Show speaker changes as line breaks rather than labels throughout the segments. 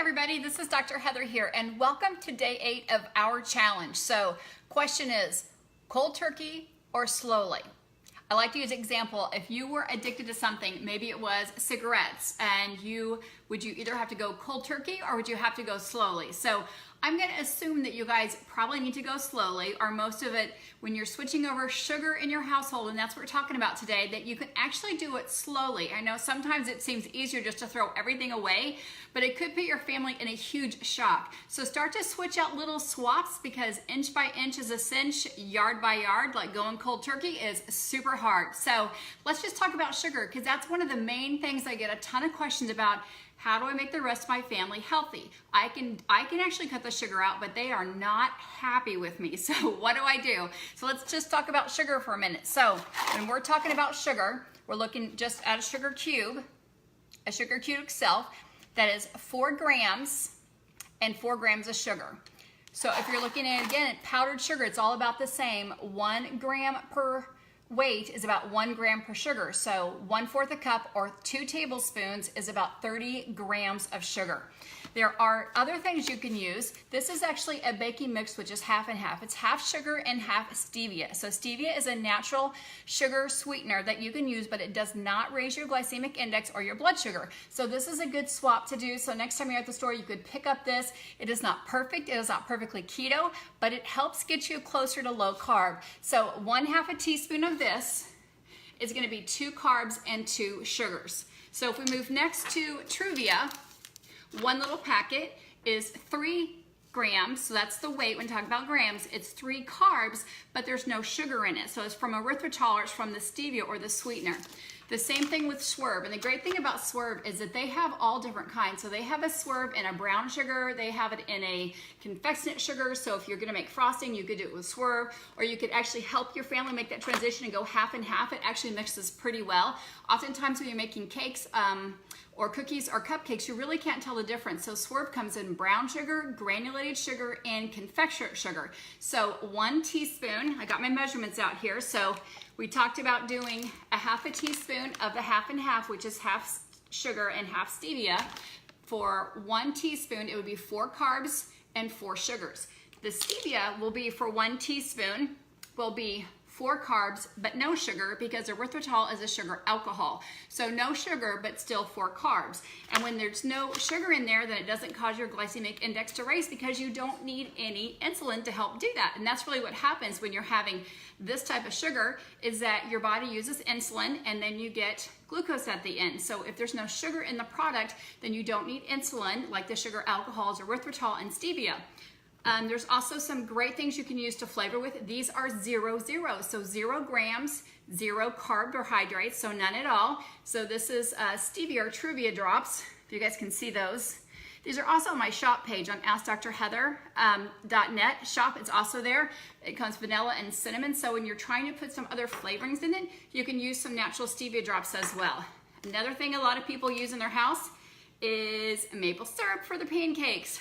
everybody, this is Dr. Heather here, and welcome to day 8 of our challenge. So, question is, cold turkey or slowly? I like to use an example. If you were addicted to something, maybe it was cigarettes, and would you either have to go cold turkey or would you have to go slowly? So I'm going to assume that you guys probably need to go slowly, or most of it when you're switching over sugar in your household, and that's what we're talking about today, that you can actually do it slowly. I know sometimes it seems easier just to throw everything away, but it could put your family in a huge shock. So start to switch out little swaps, because inch by inch is a cinch, yard by yard, like going cold turkey is super hard. So let's just talk about sugar, because that's one of the main things I get a ton of questions about. How do I make the rest of my family healthy? I can actually cut the sugar out, but they are not happy with me. So what do I do? So let's just talk about sugar for a minute. So when we're talking about sugar, we're looking just at a sugar cube itself that is 4 grams and 4 grams of sugar. So if you're looking at, again, at powdered sugar, it's all about the same. 1 gram per weight is about 1 gram per sugar. So 1/4 a cup or 2 tablespoons is about 30 grams of sugar. There are other things you can use. This is actually a baking mix, which is half and half. It's half sugar and half stevia. So stevia is a natural sugar sweetener that you can use, but it does not raise your glycemic index or your blood sugar. So this is a good swap to do. So next time you're at the store, you could pick up this. It is not perfect. It is not perfectly keto, but it helps get you closer to low carb. So 1/2 a teaspoon of this is going to be 2 carbs and 2 sugars. So if we move next to Truvia, 1 little packet is 3 grams, so that's the weight when talking about grams. It's 3 carbs, but there's no sugar in it. So it's from erythritol, or it's from the stevia or the sweetener. The same thing with Swerve, and the great thing about Swerve is that they have all different kinds. So they have a Swerve in a brown sugar, they have it in a confectionate sugar, so if you're gonna make frosting, you could do it with Swerve, or you could actually help your family make that transition and go half and half. It actually mixes pretty well. Oftentimes when you're making cakes, or cookies or cupcakes, you really can't tell the difference. So Swerve comes in brown sugar, granulated sugar, and confectionate sugar. So 1 teaspoon, I got my measurements out here. So we talked about doing 1/2 teaspoon of the half and half, which is half sugar and half stevia. For 1 teaspoon, it would be 4 carbs and 4 sugars. The stevia will be, for 1 teaspoon, will be 4 carbs, but no sugar, because erythritol is a sugar alcohol. So no sugar, but still 4 carbs. And when there's no sugar in there, then it doesn't cause your glycemic index to raise, because you don't need any insulin to help do that. And that's really what happens when you're having this type of sugar, is that your body uses insulin and then you get glucose at the end. So if there's no sugar in the product, then you don't need insulin, like the sugar alcohols, erythritol and stevia. There's also some great things you can use to flavor with. These are 0-0, so 0 grams, 0 carbohydrates, so none at all. So this is stevia or Truvia drops, if you guys can see those. These are also on my shop page on AskDrHeather.net. Shop, it's also there. It comes vanilla and cinnamon, so when you're trying to put some other flavorings in it, you can use some natural stevia drops as well. Another thing a lot of people use in their house is maple syrup for the pancakes,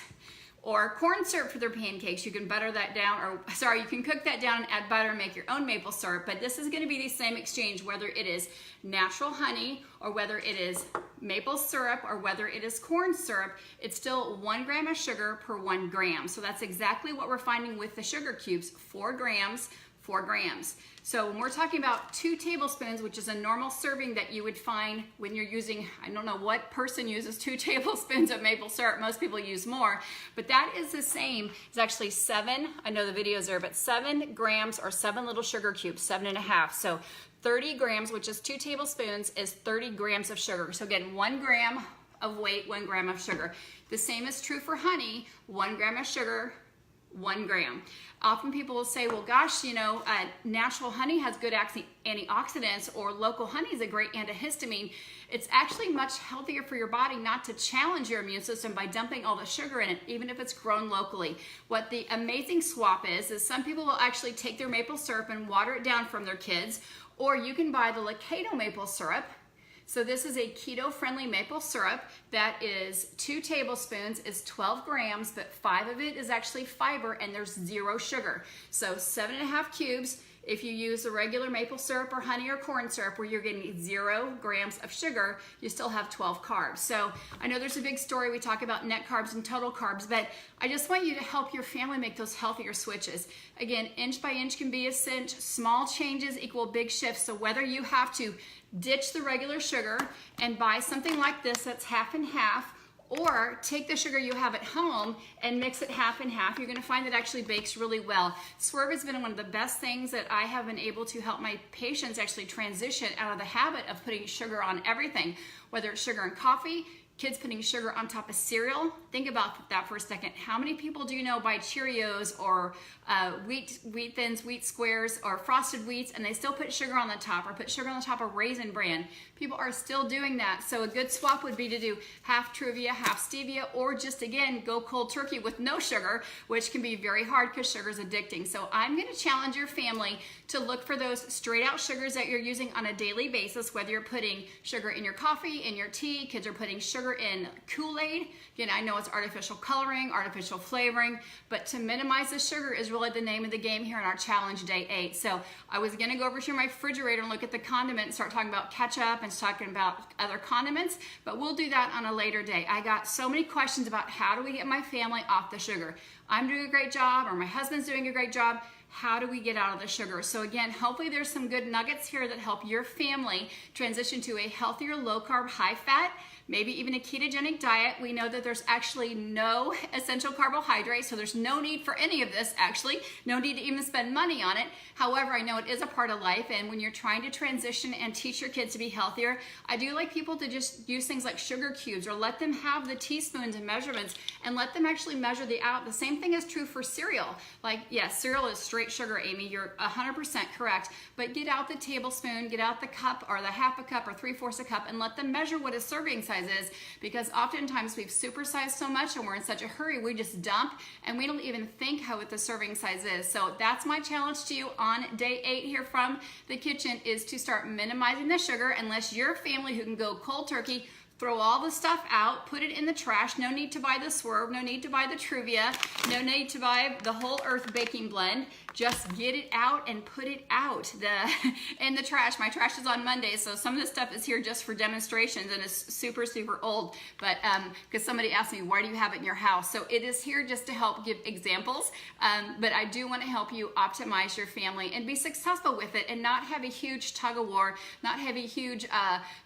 or corn syrup for their pancakes. You can butter that down, or sorry, you can cook that down and add butter and make your own maple syrup, but this is gonna be the same exchange, whether it is natural honey, or whether it is maple syrup, or whether it is corn syrup. It's still 1 gram of sugar per 1 gram. So that's exactly what we're finding with the sugar cubes, 4 grams, 4 grams. So when we're talking about 2 tablespoons, which is a normal serving that you would find when you're using, I don't know what person uses 2 tablespoons of maple syrup, most people use more, but that is the same. It's actually 7, I know the video's there, but 7 grams or 7 little sugar cubes, 7.5. So 30 grams, which is 2 tablespoons, is 30 grams of sugar. So again, 1 gram of weight, 1 gram of sugar. The same is true for honey, 1 gram of sugar, 1 gram. Often people will say, well, gosh, you know, natural honey has good antioxidants, or local honey is a great antihistamine. It's actually much healthier for your body not to challenge your immune system by dumping all the sugar in it, even if it's grown locally. What the amazing swap is some people will actually take their maple syrup and water it down from their kids, or you can buy the Lakato maple syrup. So this is a keto-friendly maple syrup that is 2 tablespoons, is 12 grams, but 5 of it is actually fiber, and there's 0 sugar. So 7.5 cubes If you use the regular maple syrup or honey or corn syrup where you're getting 0 grams of sugar, you still have 12 carbs. So I know there's a big story, we talk about net carbs and total carbs, but I just want you to help your family make those healthier switches. Again, inch by inch can be a cinch. Small changes equal big shifts. So whether you have to ditch the regular sugar and buy something like this that's half and half, or take the sugar you have at home and mix it half and half, you're gonna find that it actually bakes really well. Swerve has been one of the best things that I have been able to help my patients actually transition out of the habit of putting sugar on everything, whether it's sugar in coffee, kids putting sugar on top of cereal. Think about that for a second. How many people do you know buy Cheerios or wheat thins, wheat squares, or frosted wheats, and they still put sugar on the top, or put sugar on the top of Raisin Bran? People are still doing that. So a good swap would be to do half Truvia, half stevia, or just again, go cold turkey with no sugar, which can be very hard because sugar is addicting. So I'm gonna challenge your family to look for those straight out sugars that you're using on a daily basis, whether you're putting sugar in your coffee, in your tea, kids are putting sugar in Kool-Aid. Again, I know it's artificial coloring, artificial flavoring, but to minimize the sugar is really the name of the game here in our challenge day 8. So I was gonna go over to my refrigerator and look at the condiment and start talking about ketchup and talking about other condiments, but we'll do that on a later day. I got so many questions about how do we get my family off the sugar. I'm doing a great job, or my husband's doing a great job. How do we get out of the sugar? So again, hopefully there's some good nuggets here that help your family transition to a healthier, low carb, high fat, maybe even a ketogenic diet. We know that there's actually no essential carbohydrates, so there's no need for any of this actually. No need to even spend money on it. However, I know it is a part of life, and when you're trying to transition and teach your kids to be healthier, I do like people to just use things like sugar cubes, or let them have the teaspoons and measurements and let them actually measure the out. The same thing is true for cereal. Like, yes, cereal is straight sugar, Amy, you're 100% correct, but get out the tablespoon, get out the cup or the half a cup or 3/4 a cup, and let them measure what a serving size is, because oftentimes we've supersized so much and we're in such a hurry, we just dump and we don't even think how what the serving size is. So that's my challenge to you on day 8 here from the kitchen, is to start minimizing the sugar. Unless you're a family who can go cold turkey, throw all the stuff out, put it in the trash. No need to buy the Swerve, no need to buy the Truvia, no need to buy the Whole Earth baking blend. Just get it out and put it out in the trash. My trash is on Monday, so some of this stuff is here just for demonstrations, and it's super, super old, but because somebody asked me, why do you have it in your house? So it is here just to help give examples, but I do want to help you optimize your family and be successful with it, and not have a huge tug of war, not have a huge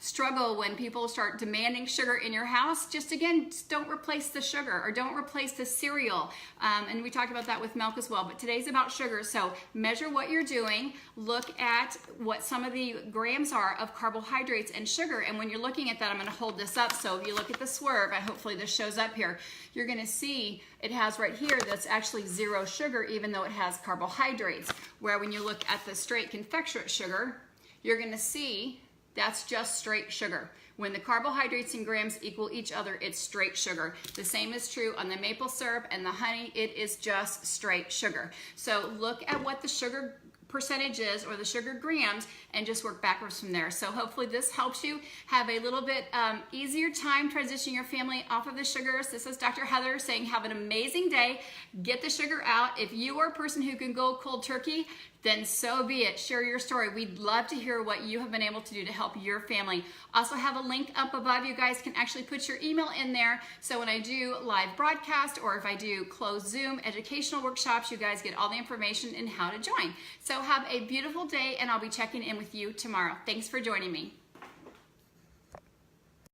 struggle when people start demanding sugar in your house. Just again, just don't replace the sugar, or don't replace the cereal, and we talked about that with milk as well, but today's about sugar. So measure what you're doing, look at what some of the grams are of carbohydrates and sugar, and when you're looking at that, I'm going to hold this up, so if you look at the Swerve, hopefully this shows up here, you're going to see it has right here that's actually 0 sugar, even though it has carbohydrates, where when you look at the straight confectionate sugar, you're going to see that's just straight sugar. When the carbohydrates in grams equal each other, it's straight sugar. The same is true on the maple syrup and the honey. It is just straight sugar. So look at what the sugar percentage is, or the sugar grams, and just work backwards from there. So hopefully this helps you have a little bit easier time transitioning your family off of the sugars. This is Dr. Heather saying have an amazing day. Get the sugar out. If you are a person who can go cold turkey, then so be it. Share your story. We'd love to hear what you have been able to do to help your family. Also have a link up above. You guys can actually put your email in there, so when I do live broadcast, or if I do closed Zoom educational workshops, you guys get all the information and how to join. So have a beautiful day, and I'll be checking in with you tomorrow. Thanks for joining me.